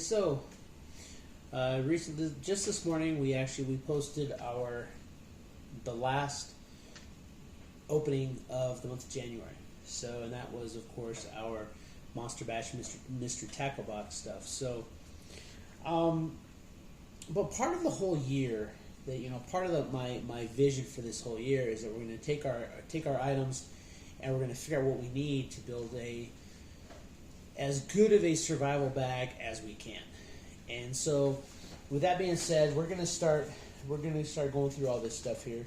so recently, just this morning, we posted the last opening of the month of January. So, and that was, of course, our Monster Bash Mystery Tackle Box stuff. So, but part of the whole year, part of my vision for this whole year is that we're going to take our items, and we're going to figure out what we need to build as good of a survival bag as we can. And so, with that being said, we're going to start going through all this stuff here,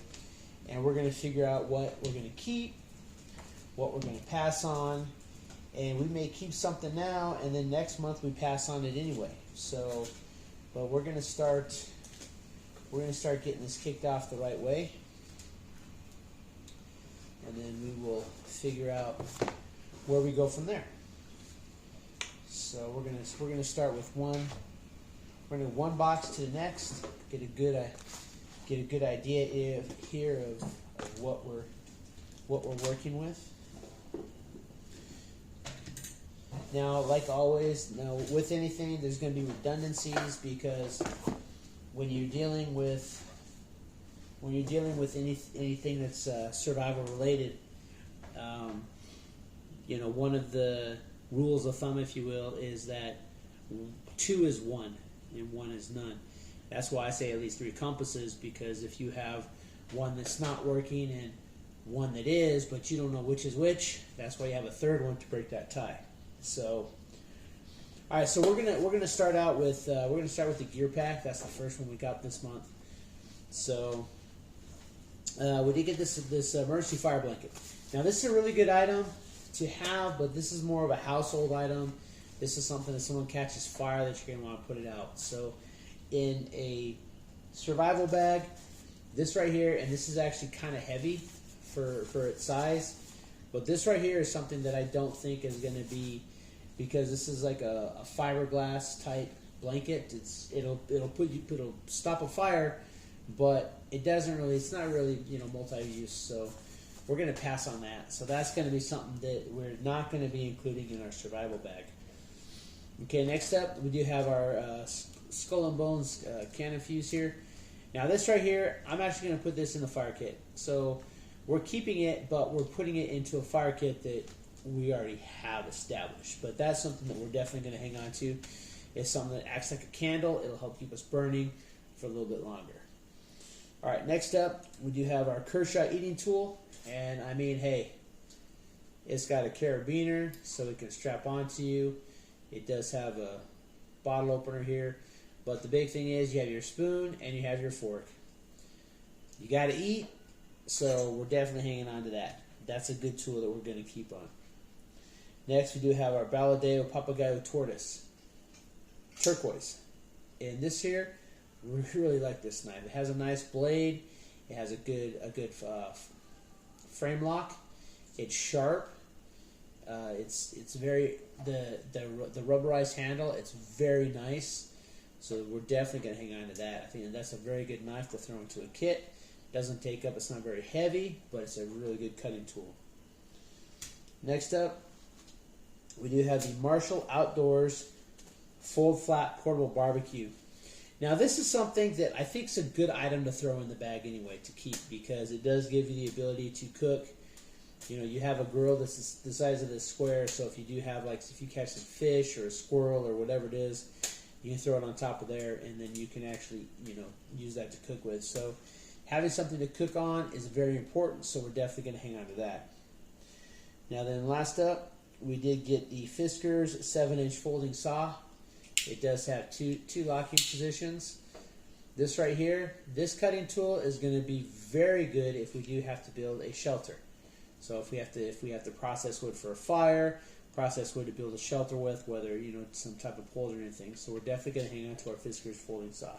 and we're going to figure out what we're going to keep, what we're going to pass on, and we may keep something now, and then next month we pass on it anyway. So, but we're going to start getting this kicked off the right way, and then we will figure out where we go from there. So we're gonna start with one. We're gonna one box to the next. Get a good idea here of what we're working with. Now, like always, with anything, there's going to be redundancies, because when you're dealing with anything that's survival related, one of the rules of thumb, if you will, is that 2 is 1 and 1 is none. That's why I say at least 3 compasses, because if you have one that's not working and one that is, but you don't know which is which, that's why you have a third one to break that tie. So, all right. So we're gonna start out with the gear pack. That's the first one we got this month. So we did get this emergency fire blanket. Now this is a really good item to have, but this is more of a household item. This is something that someone catches fire that you're gonna want to put it out. So in a survival bag, this right here, and this is actually kind of heavy for its size, but this right here is something that I don't think is going to be, because this is like a fiberglass type blanket. It'll stop a fire, but it's not really multi-use. So we're going to pass on that. So that's going to be something that we're not going to be including in our survival bag. Okay, next up we do have our Skull and Bones cannon fuse here. Now this right here, I'm actually going to put this in the fire kit. So we're keeping it, but we're putting it into a fire kit that we already have established. But that's something that we're definitely going to hang on to. It's something that acts like a candle. It'll help keep us burning for a little bit longer. All right, next up, we do have our Kershaw eating tool. And I mean, hey, it's got a carabiner, so it can strap onto you. It does have a bottle opener here. But the big thing is you have your spoon and you have your fork. You got to eat, so we're definitely hanging on to that. That's a good tool that we're going to keep on. Next, we do have our Baladeo Papagayo Tortoise turquoise. And this here, we really like this knife. It has a nice blade. It has a good frame lock. It's sharp. It's very the rubberized handle. It's very nice. So we're definitely going to hang on to that. I think that's a very good knife to throw into a kit. Doesn't take up, it's not very heavy, but it's a really good cutting tool. Next up, we do have the Marshall Outdoors Fold Flat Portable Barbecue. Now this is something that I think is a good item to throw in the bag anyway to keep, because it does give you the ability to cook. You have a grill that's the size of this square, so if you do have, if you catch some fish or a squirrel or whatever it is, you can throw it on top of there, and then you can actually, use that to cook with. So having something to cook on is very important, so we're definitely going to hang on to that. Now then, last up, we did get the Fiskars 7-inch folding saw. It does have two locking positions. This right here, this cutting tool is going to be very good if we do have to build a shelter. So if we have to process wood for a fire, process wood to build a shelter with, whether some type of pole or anything. So we're definitely going to hang on to our Fiskars folding saw.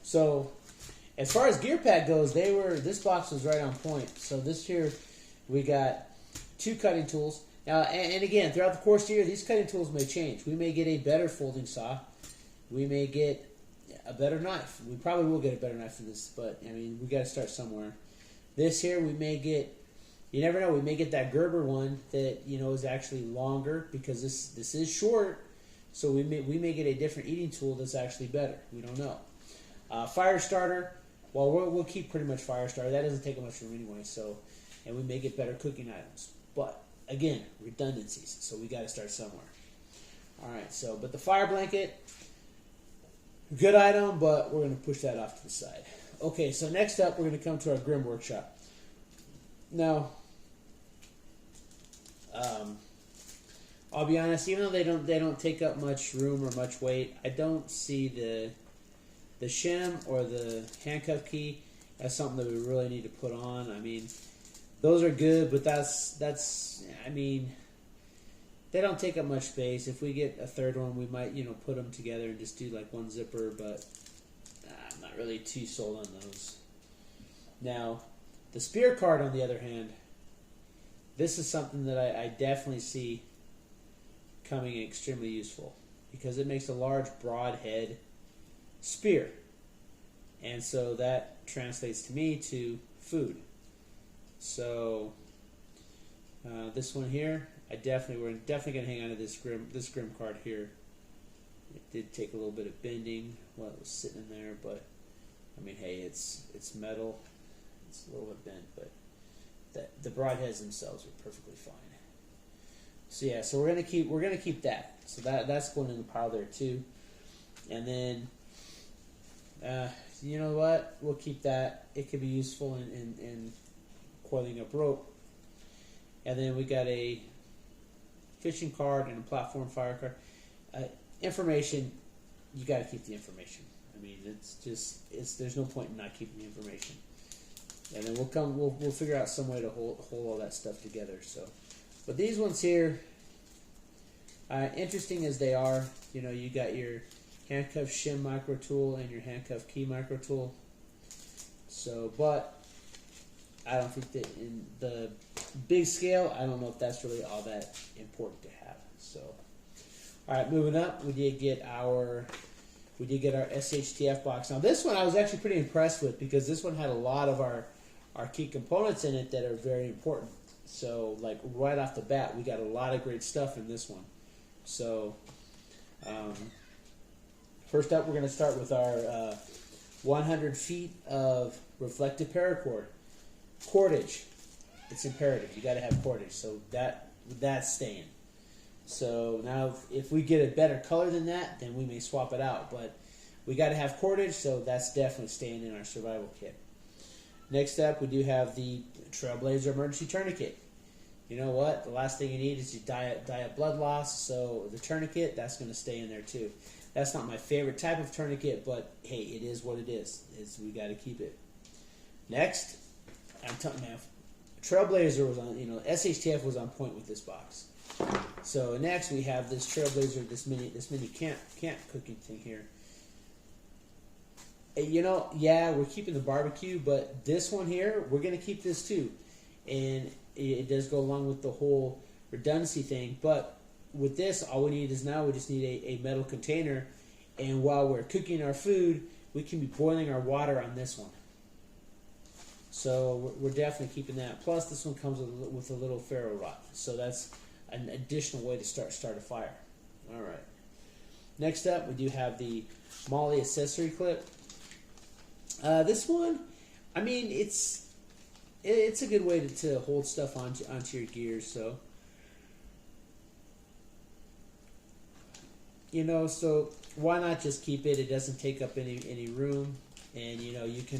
So as far as gear pack goes, this box was right on point. So this here, we got 2 cutting tools. Now, and again, throughout the course of the year, these cutting tools may change. We may get a better folding saw. We may get a better knife. We probably will get a better knife for this, but I mean, we got to start somewhere. This here, we may get. You never know. We may get that Gerber one that is actually longer, because this is short, So we may get a different eating tool that's actually better. We don't know. Fire starter. Well, we'll keep pretty much fire starter. That doesn't take much room anyway. So, and we may get better cooking items. But again, redundancies. So we got to start somewhere. All right. So, but the fire blanket, good item, but we're going to push that off to the side. Okay. So next up, we're going to come to our Grimm workshop. Now, I'll be honest. Even though they don't take up much room or much weight, I don't see the shim or the handcuff key as something that we really need to put on. I mean, those are good, but that's I mean, they don't take up much space. If we get a third one, we might put them together and just do like one zipper, but I'm not really too sold on those. Now, the spear card, on the other hand, this is something that I definitely see coming extremely useful because it makes a large, broad head spear, and so that translates to me to food. So this one here, we're definitely gonna hang on to this Grimm card here. It did take a little bit of bending while it was sitting in there, but I mean, hey, it's metal. It's a little bit bent, but the broadheads themselves are perfectly fine. So yeah, so we're gonna keep that. So that's going in the pile there too, and then. You know what? We'll keep that. It could be useful in coiling up rope. And then we got a fishing card and a platform fire card. Information, you got to keep the information. I mean, there's no point in not keeping the information. And then we'll figure out some way to hold all that stuff together. So, but these ones here, interesting as they are, you got your handcuff shim micro tool and your handcuff key micro tool. So, but I don't think that in the big scale, I don't know if that's really all that important to have. So, all right, moving up, we did get our SHTF box. Now, this one I was actually pretty impressed with because this one had a lot of our key components in it that are very important. So, like right off the bat, we got a lot of great stuff in this one. So, first up, we're going to start with our 100 feet of reflective paracord. Cordage. It's imperative. You got to have cordage. So that's staying. So now if we get a better color than that, then we may swap it out. But we got to have cordage, so that's definitely staying in our survival kit. Next up, we do have the Trailblazer Emergency Tourniquet. You know what? The last thing you need is you die of blood loss. So the tourniquet, that's going to stay in there too. That's not my favorite type of tourniquet, but hey, it is what it is. We got to keep it. Next, I'm telling you, Trailblazer was on. SHTF was on point with this box. So next we have this Trailblazer, this mini camp cooking thing here. Yeah, we're keeping the barbecue, but this one here, we're gonna keep this too, and it does go along with the whole redundancy thing, but with this, all we need is now we just need a metal container, and while we're cooking our food, we can be boiling our water on this one. So we're definitely keeping that. Plus, this one comes with a little ferro rod, so that's an additional way to start a fire. All right. Next up, we do have the Molly accessory clip. This one, I mean, it's a good way to hold stuff onto your gear. So. So why not just keep it? It doesn't take up any room, and you can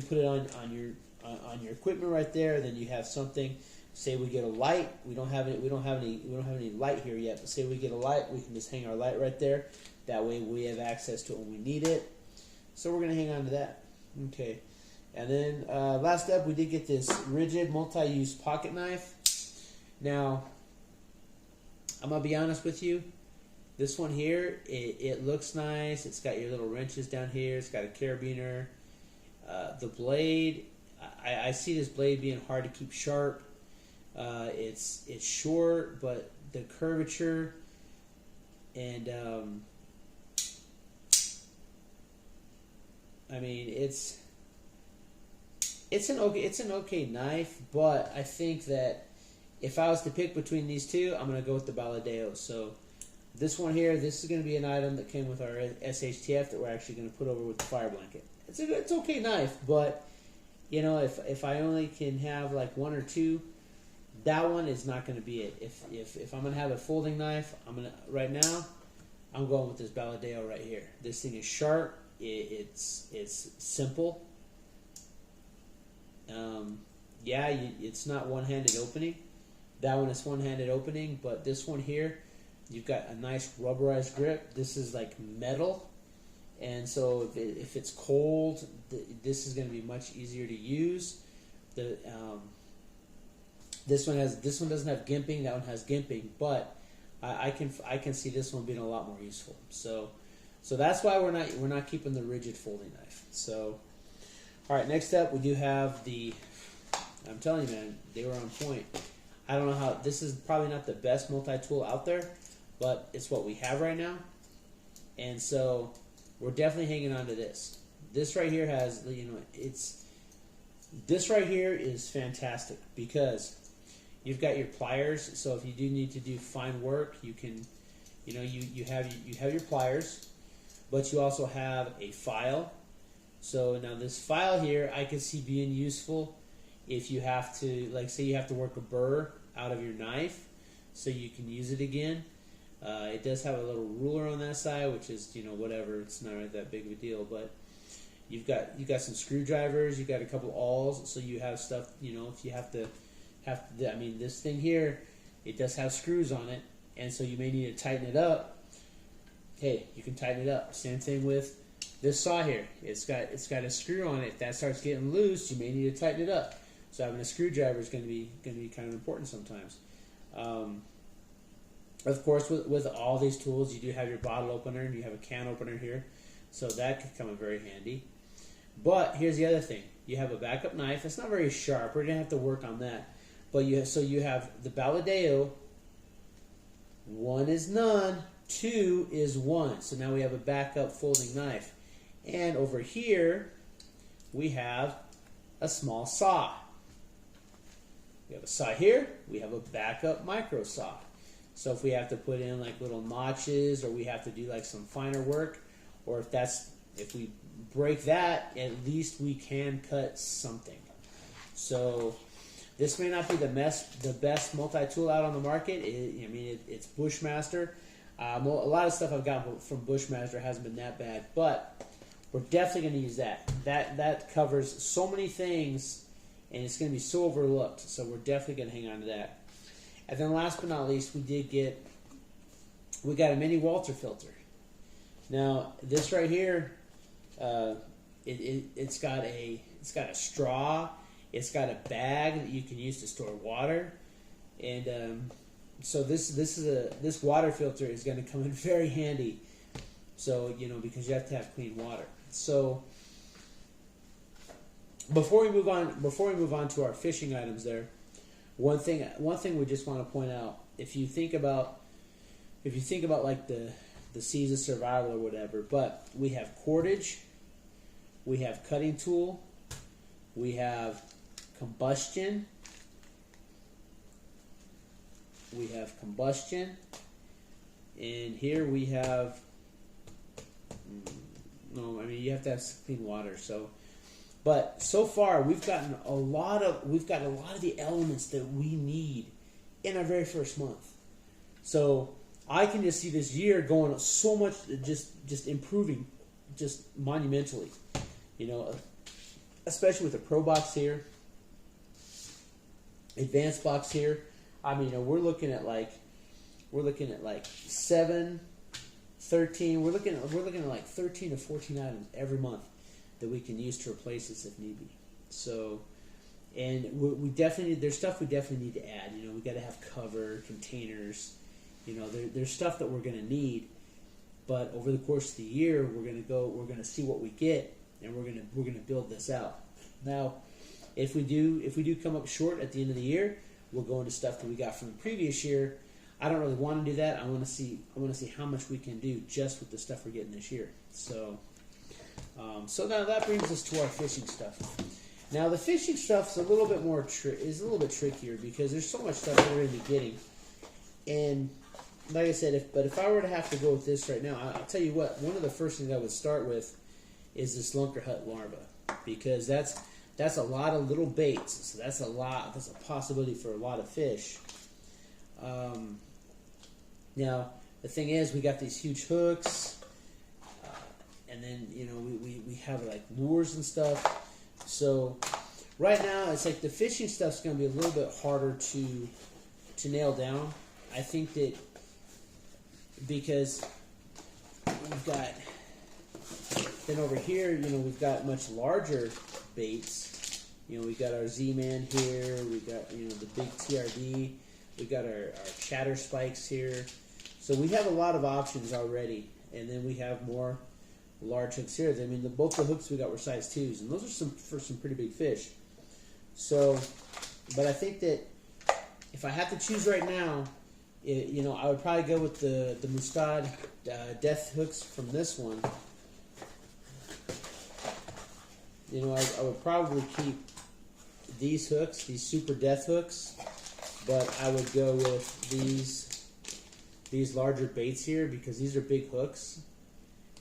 put it on your equipment right there. Then you have something. Say we get a light. We don't have any light here yet. But say we get a light, we can just hang our light right there. That way we have access to it when we need it. So we're gonna hang on to that. Okay, and then last up, we did get this rigid multi-use pocket knife. Now, I'm going to be honest with you. This one here, it looks nice. It's got your little wrenches down here. It's got a carabiner. The blade, I see this blade being hard to keep sharp. It's short, but the curvature and I mean it's an okay knife, but I think that if I was to pick between these two, I'm going to go with the Baladeo. So This one here, this is going to be an item that came with our SHTF that we're actually going to put over with the fire blanket. It's okay knife, but you know, if I only can have like one or two, that one is not going to be it. If I'm going to have a folding knife, right now I'm going with this Baladeo right here. This thing is sharp. It's simple. Yeah, it's not one-handed opening. That one is one-handed opening, but this one here, you've got a nice rubberized grip. This is like metal, and so if it's cold, this is going to be much easier to use. This one doesn't have gimping. That one has gimping, but I can see this one being a lot more useful. So that's why we're not keeping the rigid folding knife. So, all right, next up we do have the. I'm telling you, man, they were on point. I don't know how. This is probably not the best multi-tool out there, but it's what we have right now, and so we're definitely hanging on to this. This right here has, you know, this right here is fantastic because you've got your pliers. So if you do need to do fine work, you can, you know, you have your pliers, but you also have a file. So now this file here, I can see being useful if you have to, like, say you have to work a burr out of your knife, so you can use it again. It does have a little ruler on that side, which is, you know, whatever. It's not really that big of a deal, but you've got some screwdrivers. You've got a couple awls, so you have stuff. You know, if you have to. I mean, this thing here, it does have screws on it, and so you may need to tighten it up. Hey, you can tighten it up. Same thing with this saw here. It's got a screw on it. If that starts getting loose, you may need to tighten it up. So having a screwdriver is going to be kind of important sometimes. Of course, with all these tools, you do have your bottle opener and you have a can opener here, so that could come in very handy. But here's the other thing: you have a backup knife. It's not very sharp. We're gonna have to work on that. But you have the Baladeo. 1 is none. 2 is 1. So now we have a backup folding knife. And over here, we have a small saw. We have a saw here. We have a backup micro saw. So if we have to put in like little notches, or we have to do like some finer work, or if we break that, at least we can cut something. So this may not be the best multi-tool out on the market. It's Bushmaster. A lot of stuff I've got from Bushmaster hasn't been that bad, but we're definitely going to use that. That covers so many things, and it's going to be so overlooked. So we're definitely going to hang on to that. And then last but not least, we got a mini Walter filter. Now this right here, it's got a straw. It's got a bag that you can use to store water, and so this water filter is going to come in very handy. So, you know, because you have to have clean water. So before we move on to our fishing items, there, one thing we just want to point out: if you think about like the Seas of Survival or whatever, but we have cordage, we have cutting tool, we have combustion, and here we have you have to have clean water. So, but so far we've got a lot of the elements that we need in our very first month. So I can just see this year going so much, just improving, just monumentally. You know, especially with the Pro Box here, Advanced Box here. I mean, we're looking at like 7, 13. We're looking at like 13 to 14 items every month that we can use to replace this if need be. So, and we definitely there's stuff we definitely need to add. You know, we got to have cover, containers. You know, there's stuff that we're going to need. But over the course of the year, we're going to see what we get, and we're going to build this out. Now, if we do come up short at the end of the year, we'll go into stuff that we got from the previous year. I don't really want to do that. I want to see how much we can do just with the stuff we're getting this year. So now that brings us to our fishing stuff. Now the fishing stuff is a little bit trickier because there's so much stuff that we're going to be getting, and like I said, if I were to have to go with this right now, I'll tell you what. One of the first things I would start with is this Lunkerhut larva, because that's a lot of little baits. So that's a possibility for a lot of fish. Now the thing is, we got these huge hooks, and then we have like lures and stuff. So right now it's like the fishing stuff's going to be a little bit harder to nail down. I think that because we've got, then over here, we've got much larger baits. We got our Z-Man here. We got, the big TRD. We got our chatter spikes here. So we have a lot of options already. And then we have more large hooks here. I mean, both the hooks we got were size 2s, and those are for some pretty big fish. So, but I think that if I have to choose right now, I would probably go with the Mustad death hooks from this one. I would probably keep these hooks, these super death hooks, but I would go with these larger baits here because these are big hooks.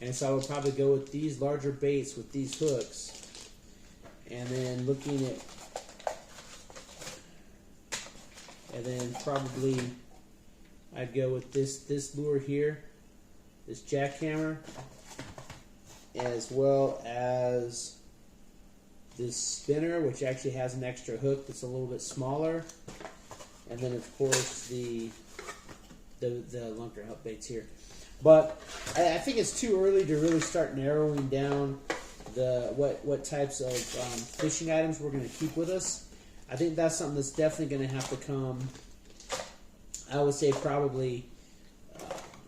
And so I would probably go with these larger baits with these hooks. And then probably I'd go with this lure here, this jackhammer, as well as this spinner, which actually has an extra hook that's a little bit smaller, and then of course the Lunkerhut baits here. But I think it's too early to really start narrowing down what types of fishing items we're going to keep with us. I think that's something that's definitely going to have to come. I would say probably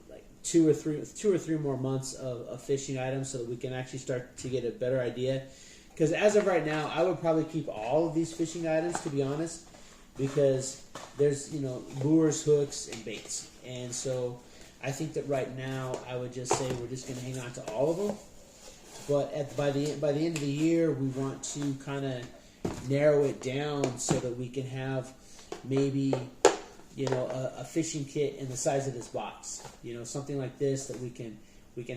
like two or three more months of fishing items so that we can actually start to get a better idea. Because as of right now, I would probably keep all of these fishing items, to be honest, because there's lures, hooks, and baits, and so I think that right now I would just say we're just going to hang on to all of them. But by the end of the year, we want to kind of narrow it down so that we can have maybe a fishing kit in the size of this box, something like this that we can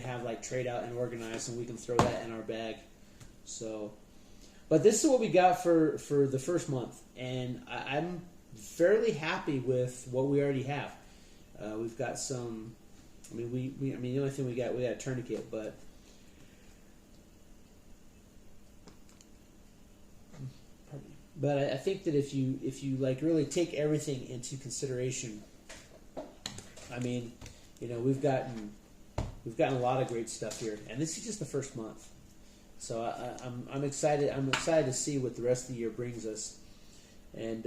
have like trade out and organize, and we can throw that in our bag. So, but this is what we got for the first month, and I'm fairly happy with what we already have. We've got some. I mean, the only thing we got a tourniquet, but I think that if you like really take everything into consideration, I mean, we've gotten a lot of great stuff here, and this is just the first month. So I'm excited. I'm excited to see what the rest of the year brings us, and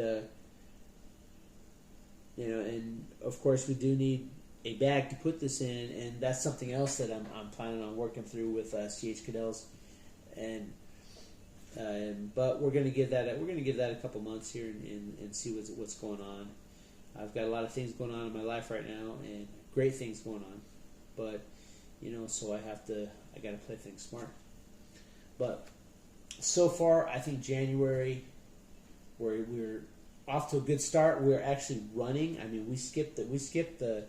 and of course we do need a bag to put this in, and that's something else that I'm planning on working through with CH Cadel's, and but we're gonna give that a couple months here and see what's going on. I've got a lot of things going on in my life right now, and great things going on, but so I got to play things smart. But so far, I think January, we're off to a good start. We're actually running. I mean, we skipped the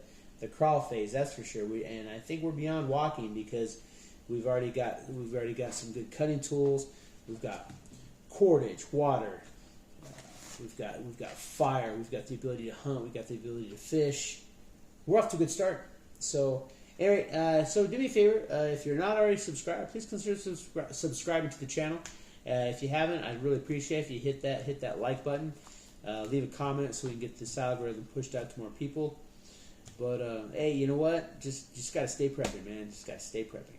crawl phase, that's for sure. And I think we're beyond walking because we've already got some good cutting tools. We've got cordage, water. We've got fire. We've got the ability to hunt. We've got the ability to fish. We're off to a good start. So. Anyway, so do me a favor, if you're not already subscribed, please consider subscribing to the channel. If you haven't, I'd really appreciate it if you hit that like button. Leave a comment so we can get this algorithm pushed out to more people. But hey, you know what? Just gotta stay prepping, man. Just gotta stay prepping.